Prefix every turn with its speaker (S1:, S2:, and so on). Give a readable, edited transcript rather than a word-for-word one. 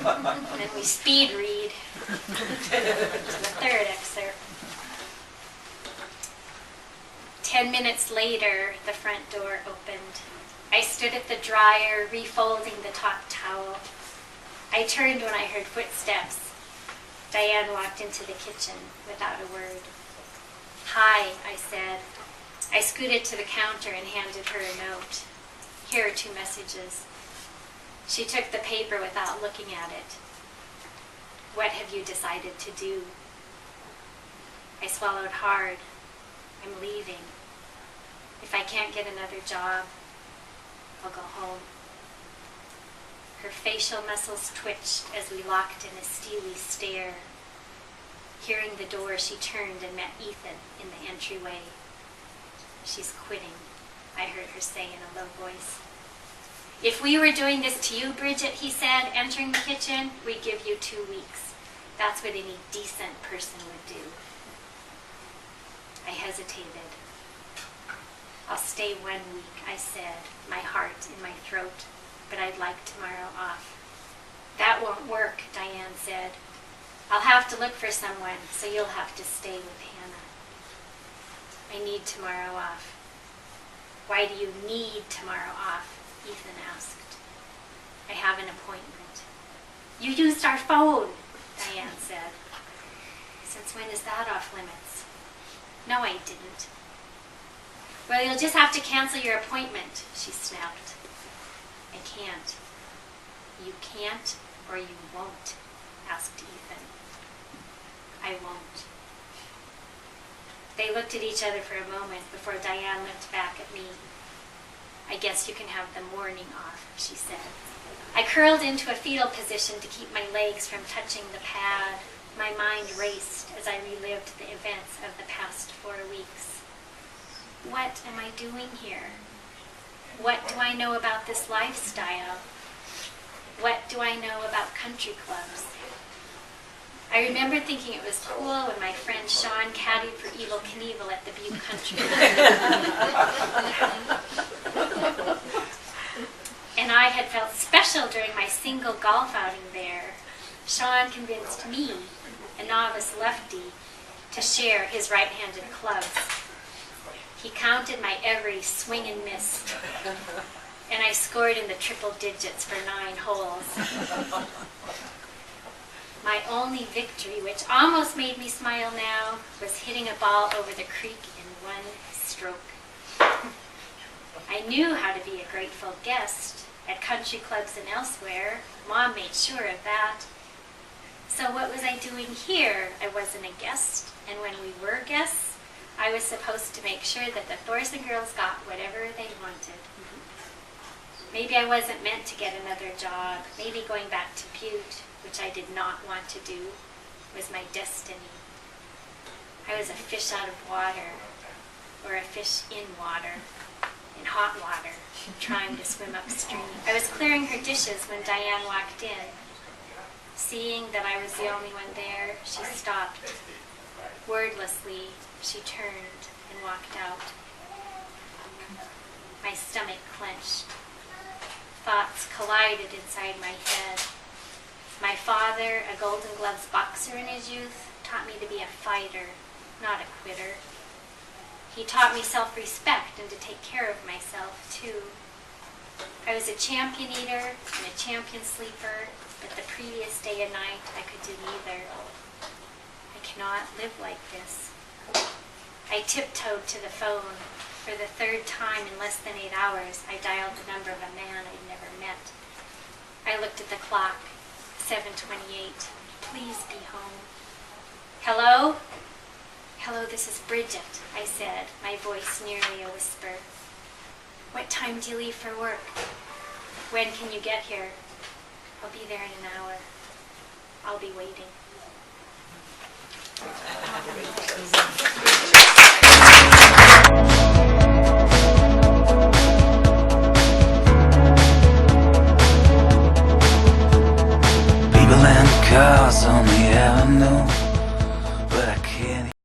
S1: And then we speed read the third excerpt. 10 minutes later, the front door opened. I stood at the dryer, refolding the top towel. I turned when I heard footsteps. Diane walked into the kitchen without a word. "Hi," I said. I scooted to the counter and handed her a note. "Here are 2 messages." She took the paper without looking at it. "What have you decided to do?" I swallowed hard. "I'm leaving. If I can't get another job, I'll go home." Her facial muscles twitched as we locked in a steely stare. Hearing the door, she turned and met Ethan in the entryway. "She's quitting," I heard her say in a low voice. "If we were doing this to you, Bridget," he said, entering the kitchen, "we'd give you 2 weeks. That's what any decent person would do." I hesitated. "I'll stay 1 week," I said, my heart in my throat, "but I'd like tomorrow off." "That won't work," Diane said. "I'll have to look for someone, so you'll have to stay with Hannah." "I need tomorrow off." "Why do you need tomorrow off?" Ethan asked. "I have an appointment." "You used our phone," Diane said. "Since when is that off limits?" "No, I didn't." "Well, you'll just have to cancel your appointment," she snapped. "I can't." "You can't or you won't?" asked Ethan. "I won't." They looked at each other for a moment before Diane looked back at me. "I guess you can have the morning off," she said. I curled into a fetal position to keep my legs from touching the pad. My mind raced as I relived the events of the past 4 weeks. What am I doing here? What do I know about this lifestyle? What do I know about country clubs? I remember thinking it was cool when my friend Sean caddied for Evel Knievel at the Butte Country Club. And I had felt special during my single golf outing there. Sean convinced me, a novice lefty, to share his right-handed clubs. He counted my every swing and miss, and I scored in the triple digits for 9 holes. My only victory, which almost made me smile now, was hitting a ball over the creek in 1 stroke. I knew how to be a grateful guest at country clubs and elsewhere. Mom made sure of that. So what was I doing here? I wasn't a guest, and when we were guests, I was supposed to make sure that the Thorson girls got whatever they wanted. Maybe I wasn't meant to get another job. Maybe going back to Butte, which I did not want to do, was my destiny. I was a fish out of water, or a fish in water, in hot water, trying to swim upstream. I was clearing her dishes when Diane walked in. Seeing that I was the only one there, she stopped. Wordlessly, she turned and walked out. My stomach clenched. Thoughts collided inside my head. My father, a Golden Gloves boxer in his youth, taught me to be a fighter, not a quitter. He taught me self-respect and to take care of myself, too. I was a champion eater and a champion sleeper, but the previous day and night I could do neither. I cannot live like this. I tiptoed to the phone. For the 3rd time in less than 8 hours, I dialed the number of a man I'd never met. I looked at the clock. 7:28. Please be home. Hello? Hello, this is Bridget, I said, my voice nearly a whisper. What time do you leave for work? When can you get here? I'll be there in an hour. I'll be waiting.
S2: People and cars on the avenue.